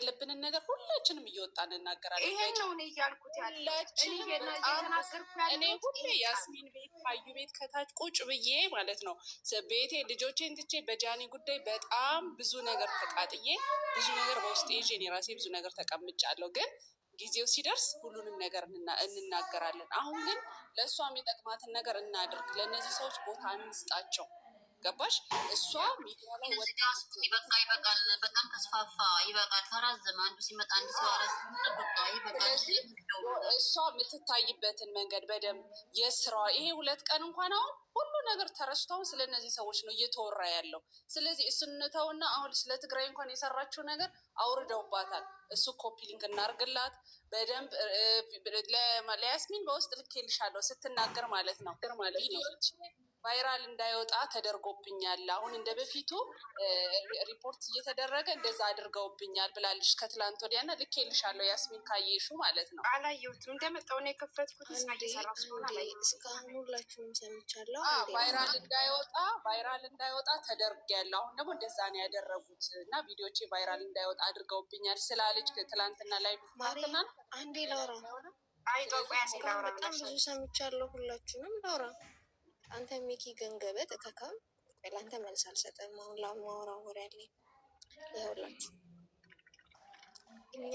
ያለብንን ነገር ሁላችንም እየወጣን እናገራለን። ይሄ ነው እኔ እያልኩት ሁላችንም እኔ ሁሌ ያስሚን ቤት አዩ ቤት ከታች ቁጭ ብዬ ማለት ነው ቤቴ ልጆቼን ትቼ በጃኒ ጉዳይ በጣም ብዙ ነገር ተቃጥዬ ብዙ ነገር በውስጤ ይዤ እኔ ራሴ ብዙ ነገር ተቀምጫለሁ። ግን ጊዜው ሲደርስ ሁሉንም ነገር እንናገራለን። አሁን ግን ለእሷ የሚጠቅማትን ነገር እናድርግ። ለእነዚህ ሰዎች ቦታ እንስጣቸው። ገባሽ? እሷ ሚዲያ ላይ ይበቃል። በጣም ተስፋፋ። ይበቃል። ተራዘመ። አንዱ ሲመጣ አንዱ ሲዋረስ ይበቃል። እሷ የምትታይበትን መንገድ በደንብ የስራ ይሄ 2 ቀን እንኳን አሁን ሁሉ ነገር ተረስቶውን ስለ እነዚህ ሰዎች ነው እየተወራ ያለው። ስለዚህ እሱንተውና አሁን ስለ ትግራይ እንኳን የሰራችው ነገር አውርደውባታል። እሱ ኮፒ ሊንክ እናርግላት በደንብ ለያስሚን በውስጥ ልኬልሻለሁ ስትናገር ማለት ነው ቪዲዮች ቫይራል እንዳይወጣ ተደርጎብኛል። አሁን እንደ በፊቱ ሪፖርት እየተደረገ እንደዛ አድርገውብኛል ብላለች ከትላንት ወዲያና ልኬልሻለሁ ያስሚን ካየሹ ማለት ነው። አላየሁትም። እንደመጣሁ ነው የከፈትኩት። እየሰራ ስለሆነ አላየሁትም። እስካሁን ሁላችሁም ሰምቻለሁ። ቫይራል እንዳይወጣ ተደርጊያለሁ። አሁን ደግሞ እንደዛ ነው ያደረጉት እና ቪዲዮቼ ቫይራል እንዳይወጣ አድርገውብኛል ስላለች ትላንትና ላይ ማርያም አንዴ ላውራ። በጣም ብዙ ሰምቻለሁ። ሁላችሁንም ላውራ። አንተ ሚኪ ገንገበት እከካም ለአንተ መልስ አልሰጠም። አሁን ለማወራ ወሬ ያለኝ ይኸውላችሁ፣ እኛ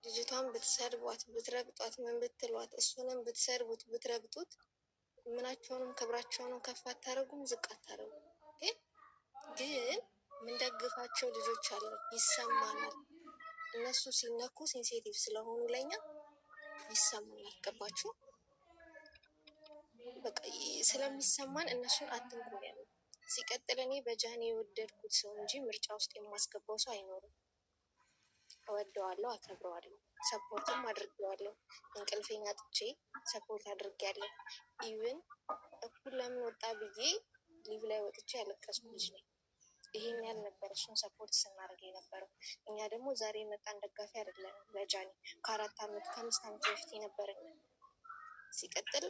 ልጅቷን ብትሰድቧት ብትረግጧት ምን ብትሏት እሱንም ብትሰድቡት ብትረግጡት ምናቸውንም ክብራቸውንም ከፍ አታረጉም፣ ዝቅ አታረጉም። ግን ምንደግፋቸው ልጆች አሉ፣ ይሰማናል። እነሱ ሲነኩ ሴንሲቲቭ ስለሆኑ ለኛ ይሰማናል። ገባችሁ? በቃ ስለሚሰማን እነሱን አትንኩ ያለ። ሲቀጥል እኔ በጃኒ የወደድኩት ሰው እንጂ ምርጫ ውስጥ የማስገባው ሰው አይኖርም። እወደዋለሁ፣ አከብረዋለሁ፣ ሰፖርትም አድርጌዋለሁ። እንቅልፌን አጥቼ ሰፖርት አድርጌያለሁ። ኢቭን እኩል ለምን ወጣ ብዬ ሊቭ ላይ ወጥቼ ያለቀስኩ ልጅ ነኝ። ይሄን ያህል ነበር እሱን ሰፖርት ስናደርግ የነበረው። እኛ ደግሞ ዛሬ የመጣን ደጋፊ አይደለንም ለጃኒ። ከ5 ዓመት በፊት የነበረን። ሲቀጥል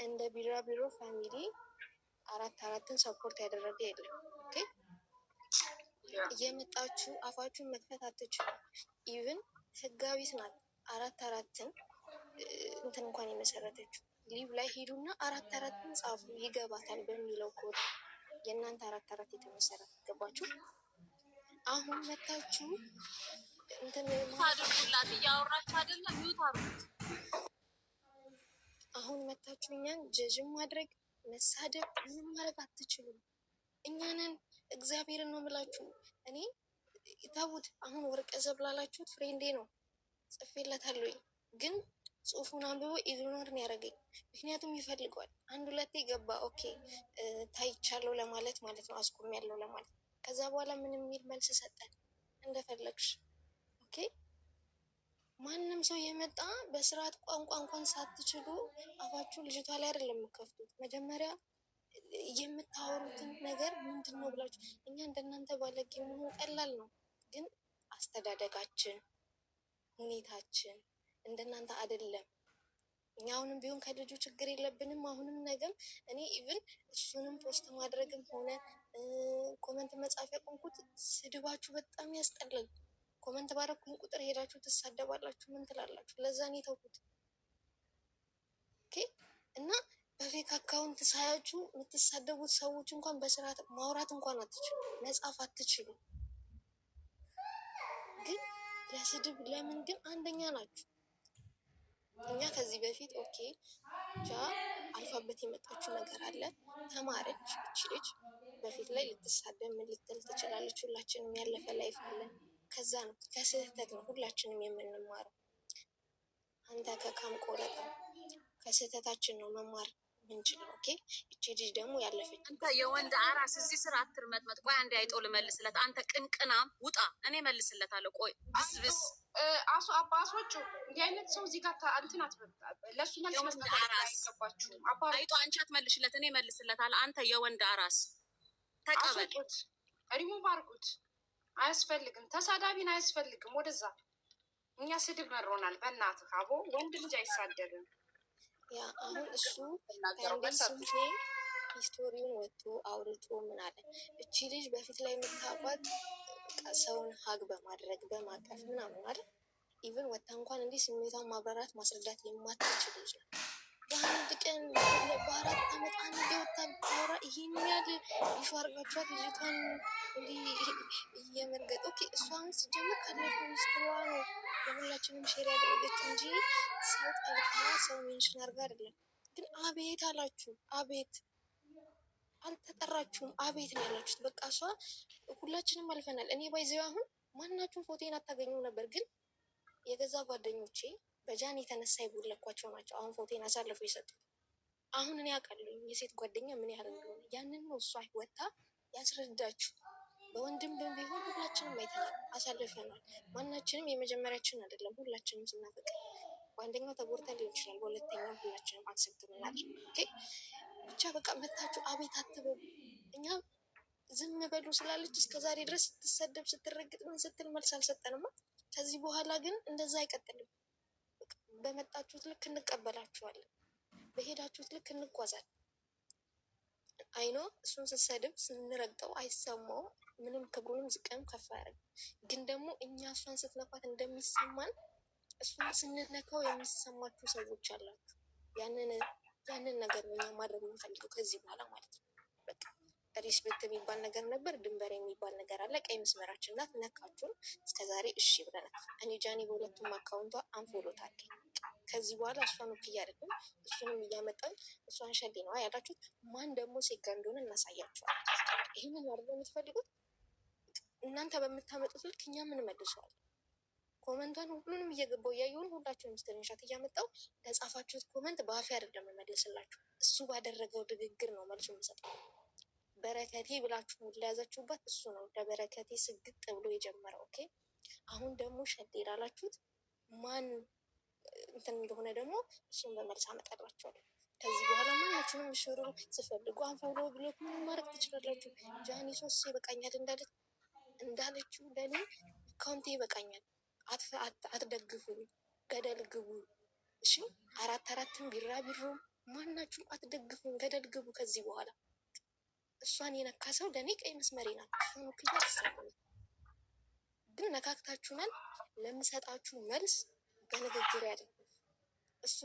እንደ ቢራቢሮ ፋሚሊ 4 ሰፖርት ያደረገ የለም። ኦኬ እየመጣችሁ አፋችሁን መክፈት አትችሉ። ኢቭን ህጋዊት ናት 4 እንትን እንኳን የመሰረተችው ሊቭ ላይ ሄዱና 4 ጻፉ ይገባታል በሚለው ኮድ የእናንተ 4 የተመሰረተ ገባችሁ። አሁን መታችሁ እንትን ታድርጉላት እያወራችሁ አይደለም ሚውት አድርጉት። አሁን መታችሁ እኛን ጀጅም ማድረግ መሳደብ ምን ማድረግ አትችሉም። እኛንን እግዚአብሔርን ነው የምላችሁ። እኔ ታቡት አሁን ወርቀ ዘብላላችሁት ፍሬንዴ ነው ጽፌለታለሁ፣ ግን ጽሁፉን አንብቦ ኢግኖር ነው ያደረገኝ። ምክንያቱም ይፈልገዋል። 1-2 ገባ ኦኬ ታይቻለሁ ለማለት ማለት ነው፣ አስቆም ያለው ለማለት። ከዛ በኋላ ምን የሚል መልስ ሰጠን? እንደፈለግሽ ኦኬ። ማንም ሰው የመጣ በስርዓት ቋንቋ እንኳን ሳትችሉ አፋችሁ ልጅቷ ላይ አይደለም የምከፍቱት። መጀመሪያ የምታወሩትን ነገር ምንድን ነው ብላችሁ። እኛ እንደናንተ ባለጌ መሆን ቀላል ነው፣ ግን አስተዳደጋችን ሁኔታችን እንደናንተ አይደለም። እኛ አሁንም ቢሆን ከልጁ ችግር የለብንም። አሁንም ነገም እኔ ኢቭን እሱንም ፖስት ማድረግም ሆነ ኮመንት መጻፍ ያቆምኩት ስድባችሁ በጣም ያስጠላል። ኮመንት ባረኩኝ ቁጥር ሄዳችሁ ትሳደባላችሁ፣ ምን ትላላችሁ። ለዛ ነው የተውኩት። ኦኬ እና በፌክ አካውንት ሳያችሁ የምትሳደቡት ሰዎች እንኳን በስርዓት ማውራት እንኳን አትችሉ፣ መጻፍ አትችሉ። ግን ለስድብ ለምን ግን አንደኛ ናችሁ። እኛ ከዚህ በፊት ኦኬ ብቻ አልፋበት የመጣችው ነገር አለ። ተማረች እች ልጅ በፊት ላይ ልትሳደብ ምን ልትል ትችላለች። ሁላችንም ያለፈ ላይፍ አለን። ከዛ ነው ከስህተት ነው ሁላችንም የምንማረው። አንተ ከካም ቆረጣ ከስህተታችን ነው መማር ምንችለው። ኦኬ እቺ ልጅ ደግሞ ያለፈች አንተ የወንድ አራስ እዚህ ስራ አትርመጥመጥ። ቆይ አንዴ አይጦ ልመልስለት። አንተ ቅንቅናም ውጣ፣ እኔ መልስለታለሁ። ቆይ ብስብስ አባሶቹ እንዲህ አይነት ሰው እዚህ ጋር እንትን ለሱ መልስ መስጠት አይገባችሁም። አይጦ አንቺ አትመልሽለት፣ እኔ መልስለታለሁ። አንተ የወንድ አራስ ተቀበል። ሪሙቭ አድርጉት። አያስፈልግም፣ ተሳዳቢን አያስፈልግም። ወደዛ እኛ ስድብ መሮናል። በእናትህ አቦ ወንድ ልጅ አይሳደብም። ያ አሁን እሱ ከእንዴት ሂስቶሪውን ወጥቶ አውርቶ ምን አለ። እቺ ልጅ በፊት ላይ የምታውቋት በቃ ሰውን ሀግ በማድረግ በማቀፍ ምናምን አይደል? ኢቭን ወታ እንኳን እንዲህ ስሜቷን ማብራራት ማስረዳት የማትችል ልጅ ነው። በአንድ ቀን በ4 ዓመት አንድ ወታ ብታወራ ይሄን ያህል ይሹ አርጋችኋት ልጅቷን እንዲህ እየመርገጥ ኦኬ። እሷ አሁን ሲጀምር ካለፈው ሚስትሯ ነው ለሁላችንም ሼር ያደረገችው እንጂ ሰው ጠልታ ሰው ሜንሽን አርጋ አይደለም። ግን አቤት አላችሁ፣ አቤት አልተጠራችሁም፣ አቤት ነው ያላችሁት። በቃ እሷ ሁላችንም አልፈናል። እኔ ባይዘው አሁን ማናችሁም ፎቶን አታገኙም ነበር፣ ግን የገዛ ጓደኞቼ በጃን የተነሳ የቦለኳቸው ናቸው አሁን ፎቴን አሳልፎ የሰጡት። አሁን እኔ አውቃለሁ የሴት ጓደኛ ምን ያህል እንደሆነ። ያንን ነው እሷ ወታ ያስረዳችሁ። በወንድም ቢሆን ሁላችንም አይተናል፣ አሳልፈናል። ማናችንም የመጀመሪያችን አይደለም። ሁላችንም ስናፈቅር በአንደኛው ተጎድተን ሊሆን ይችላል፣ በሁለተኛው ሁላችንም አክሰፕት ምናደርግ ብቻ በቃ መታችሁ አቤት አትበሉ። እኛ ዝም በሉ ስላለች እስከዛሬ ድረስ ስትሰደብ ስትረግጥ ምን ስትል መልስ አልሰጠንማ። ከዚህ በኋላ ግን እንደዛ አይቀጥልም። በመጣችሁት ልክ እንቀበላችኋለን፣ በሄዳችሁት ልክ እንጓዛለን። አይኖ እሱን ስሰድብ ስንረግጠው አይሰማውም፣ ምንም ክብሩንም ዝቅም ከፍ አያደርግም። ግን ደግሞ እኛ እሷን ስትነኳት እንደሚሰማን እሱን ስንነካው የሚሰማችሁ ሰዎች አላችሁ። ያንን ነገር ነው እኛ ማድረግ የምንፈልገው ከዚህ በኋላ ማለት ነው። በቃ ሪስፔክት የሚባል ነገር ነበር፣ ድንበር የሚባል ነገር አለ። ቀይ መስመራችን ናት። ነካችሁን እስከዛሬ እሺ ብለናል። እኔ ጃኒ በሁለቱም አካውንቷ አንፎሎ ታገኝ። ከዚህ በኋላ እሷን ወክዬ አይደለም እሱንም እያመጣን እሷን ሸሌ ነው ያላችሁት። ማን ደግሞ ሴጋ እንደሆነ እናሳያችኋል። ይህንን ማድረግ የምትፈልጉት እናንተ በምታመጡት ልክ እኛ ምን መልሰዋል። ኮመንቷን ሁሉንም እየገባው እያየውን ሁላችሁንም ስክሪንሻት እያመጣው ለጻፋችሁት ኮመንት በአፌ አይደለም መልስላችሁ፣ እሱ ባደረገው ንግግር ነው መልሱ የምሰጠው። በረከቴ ብላችሁ ለያዛችሁባት እሱ ነው ለበረከቴ ስግጥ ብሎ የጀመረው። ኦኬ አሁን ደግሞ ሸሌ ላላችሁት ማን እንትን እንደሆነ ደግሞ እሱን በመልስ አመጣላችኋለሁ። ከዚህ በኋላ ማናችሁንም ሽሩ ስፈልጉ አንፎሎ ብሎ ምን ማድረግ ትችላላችሁ። ጃኒ 3 ይበቃኛል እንዳለችው ለኔ አካውንቴ ይበቃኛል። አትደግፉኝ፣ ገደል ግቡ። እሺ 4 ቢራቢሮ ማናችሁም አትደግፉኝ፣ ገደል ግቡ። ከዚህ በኋላ እሷን የነካ ሰው ለእኔ ቀይ መስመሬ ናት። እሷን ወክያ ተሳለ ግን ነካክታችሁናል። ለምሰጣችሁ መልስ በንግግር ያደርጉ እሱ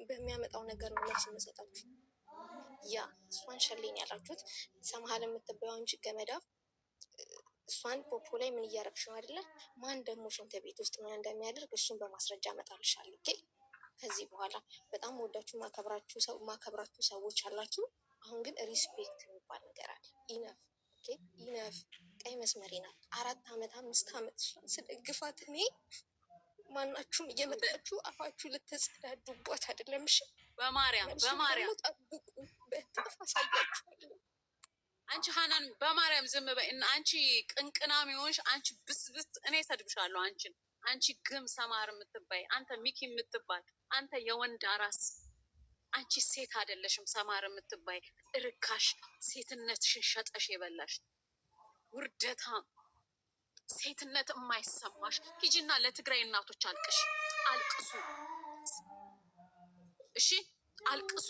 በሚያመጣው ነገር ነው መልስ የምሰጣችሁ። ያ እሷን ሸሌኝ ያላችሁት ሰምሃል የምትባየው እንጂ ገመዳፍ እሷን ፖፖ ላይ ምን እያረግሽ ነው አይደለ? ማን ደግሞ ሽንት ቤት ውስጥ ምን እንደሚያደርግ እሱን በማስረጃ እመጣልሻለሁ። ኦኬ ከዚህ በኋላ በጣም ወዳችሁ ማከብራችሁ ሰዎች አላችሁ። አሁን ግን ሪስፔክት የሚባል ነገር አለ። ኢነፍ ኦኬ ኢነፍ። ቀይ መስመሬ ናት። 4 ዓመት 5 ዓመት ስደግፋት እኔ ማናችሁም እየመጣችሁ አፋችሁ ልትጸዳዱባት አይደለም። እሺ በማርያም ጠብቁ፣ በጣም አሳያችኋለሁ። አንቺ ሀናን በማርያም ዝም በይ። እና አንቺ ቅንቅናም ይሆንሽ አንቺ ብስብስ እኔ ሰድብሻለሁ። አንቺ ግም ሰማር የምትባይ አንተ ሚኪ የምትባል አንተ የወንድ አራስ አንቺ ሴት አይደለሽም። ሰማር የምትባይ እርካሽ ሴትነትሽን ሸጠሽ የበላሽ ውርደታም ሴትነት የማይሰማሽ ሂጂና ለትግራይ እናቶች አልቅሱ። እሺ አልቅሱ።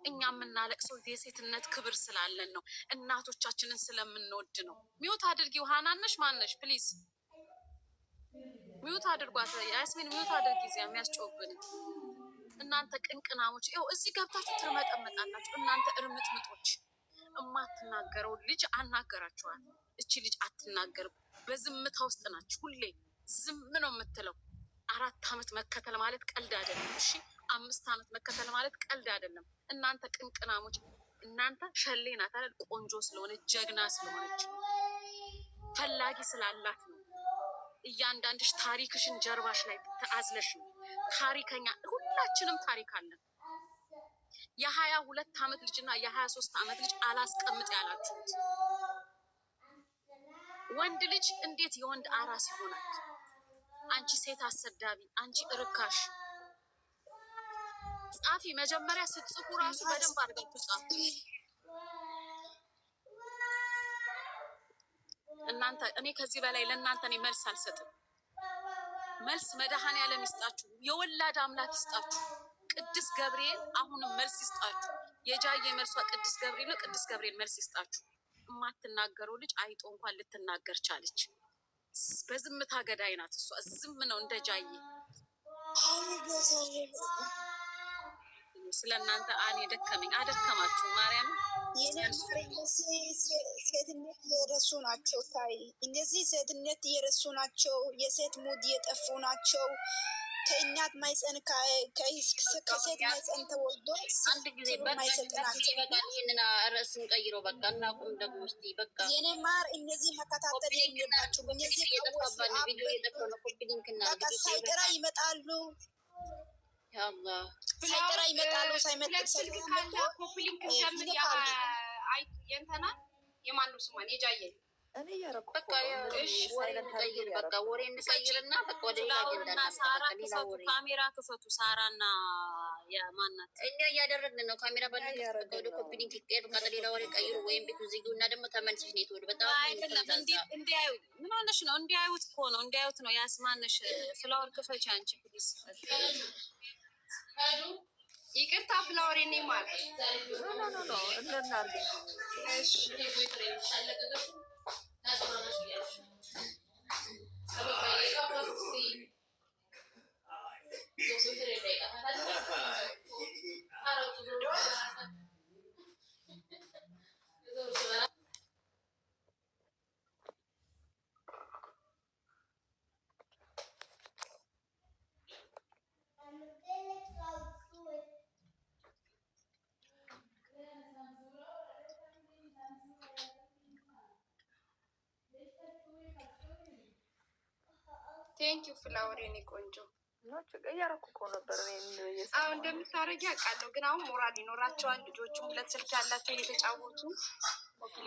እኛ የምናለቅሰው የሴትነት ክብር ስላለን ነው። እናቶቻችንን ስለምንወድ ነው። ሚውት አድርጊው። ሀናነሽ ማነሽ? ፕሊዝ ሚውት አድርጓት። ያስሚን ሚውት አድርጊ። እዚያ የሚያስጮህብን እናንተ ቅንቅናሞች ይኸው እዚህ ገብታችሁ ትርመጠመጣላችሁ። እናንተ እርምጥምጦች የማትናገረው ልጅ አናገራችኋል። እቺ ልጅ አትናገርም። በዝምታ ውስጥ ናችሁ። ሁሌ ዝም ነው የምትለው። 4 ዓመት መከተል ማለት ቀልድ አይደለም። እሺ 5 ዓመት መከተል ማለት ቀልድ አይደለም። እናንተ ቅንቅናሞች፣ እናንተ ሸሌ ናት አይደል? ቆንጆ ስለሆነች ጀግና ስለሆነች ፈላጊ ስላላት ነው። እያንዳንድሽ ታሪክሽን ጀርባሽ ላይ ተአዝለሽ ነው። ታሪከኛ ሁላችንም ታሪክ አለን። የ22 ዓመት ልጅና የ23 ዓመት ልጅ አላስቀምጥ ያላችሁት ወንድ ልጅ እንዴት የወንድ አራስ ይሆናል? አንቺ ሴት አሰዳቢ፣ አንቺ እርካሽ። ጻፊ መጀመሪያ ስትጽፉ ራሱ በደንብ አድርጋችሁ ጻፉ። እናንተ እኔ ከዚህ በላይ ለእናንተ እኔ መልስ አልሰጥም። መልስ መድኃኔዓለም ይስጣችሁ፣ የወላድ አምላክ ይስጣችሁ፣ ቅዱስ ገብርኤል አሁንም መልስ ይስጣችሁ። የጃዬ መልሷ ቅዱስ ገብርኤል ነው። ቅዱስ ገብርኤል መልስ ይስጣችሁ። የማትናገረው ልጅ አይጦ እንኳን ልትናገር ቻለች። በዝምታ ገዳይ ናት እሷ። ዝም ነው እንደ ጃዬ። ስለ እናንተ አኔ ደከመኝ። አደከማችሁ ማርያም። ሴትነት የረሱ ናቸው። ታይ እነዚህ ሴትነት የረሱ ናቸው። የሴት ሙድ የጠፉ ናቸው። ከእናት ማይፀን ከሴት ማይፀን ተወልዶ አንድ ጊዜ ማይሰጥ ናቸው። ይህንን ርዕስን ቀይሮ በቃ እናቁም። ደግሞ እስኪ በቃ የኔ ማር እነዚህ መከታተል የለባችሁም። እነዚህ እየጠፋባን ቪዲዮ እየጠፋ ነው። ኮፒ ሊንክ እና ሳይጠራ ይመጣሉ። ሳይጠራ ይመጣሉ። ሳይመጣ ኮፒ ሊንክ ጀምር። የእንትና የማነው ስሟን የጃየን እኔ እያረኩ በቃ ወሬ እንቀይር። በቃ ወሬ እንቀይርና በቃ ወደ ሌላ አጀንዳ ሳራ ክፈቱ፣ ካሜራ ክፈቱ። ሳራና የማናት እኛ እያደረግን ነው። ካሜራ ባለበት ወደ ኮፒ ሊንክ ይቀየር። በቃ ሌላ ወሬ ቀይሩ፣ ወይም ቤቱ ዚጊው እና ደግሞ ተመልሰሽ ነው የተወደ በጣም አይደለም። እንዲያዩ ምን ሆነሽ ነው? እንዲያዩት እኮ ነው፣ እንዲያዩት ነው። ያስማንሽ ፍላወር ክፈች አንቺ ፕሊስ። ይቅርታ ፍላወር የኔ ማለት ኖ እንደናርግ እሺ ቴንክ ዩ ፍላወር የኔ ቆንጆ። እያረኩ እኮ ነበር። አዎ እንደምታደርጊ አውቃለሁ፣ ግን አሁን ሞራል ይኖራቸዋል ልጆቹም። ሁለት ስልክ ያላቸው እየተጫወቱ።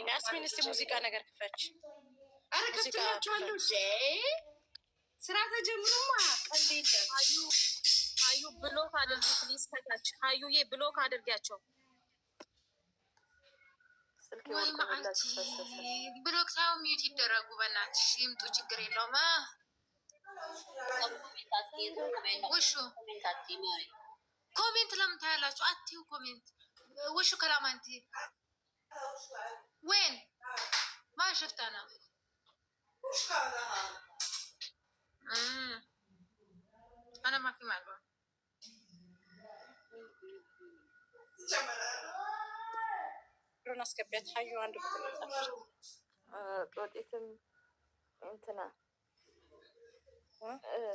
ያስሚን እስኪ ሙዚቃ ነገር ክፈች። ኧረ ከፍትላቸዋለሁ። ስራ ተጀምሮማ ቀልድ የለም። ሀዩ ብሎክ አድርጊ ፕሊዝ። ከታች ሀዩዬ ብሎክ አድርጊያቸው። ወይም አንቺ ብሎክ ሳይሆን ሚዩት ይደረጉ። በእናትሽ ይምጡ፣ ችግር የለውም። ውሹ ኮሜንት ለምን ታያላችሁ? አትዩ ኮሜንት ውሹ ከላማንቲ ወይን ማሽፍታና አነ ማፊ ማልባ ሩን አስገቢያት። ሀዩ አንድ ቁጥር ጦጢትም እንትና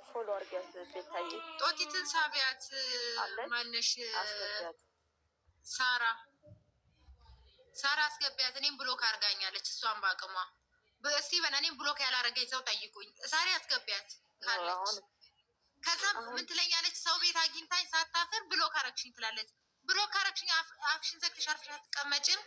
ፎሎ አርጊያት። ቤታዬ ጦጢትን ሳቢያት ማነሽ? ሳራ አስገቢያት። እኔም ብሎክ አርጋኛለች። እሷን በአቅሟ እስቲ በእኔም ብሎክ ያላረገኝ ሰው ጠይቁኝ። ሳሪ አስገቢያት ካለች። ከዛ ምን ትለኛለች? ሰው ቤት አግኝታኝ ሳታፍር ብሎክ አረግሽኝ ትላለች። ብሎክ አረግሽኝ፣ አፍሽን ዘግተሽ አርፈሽ አትቀመጭም?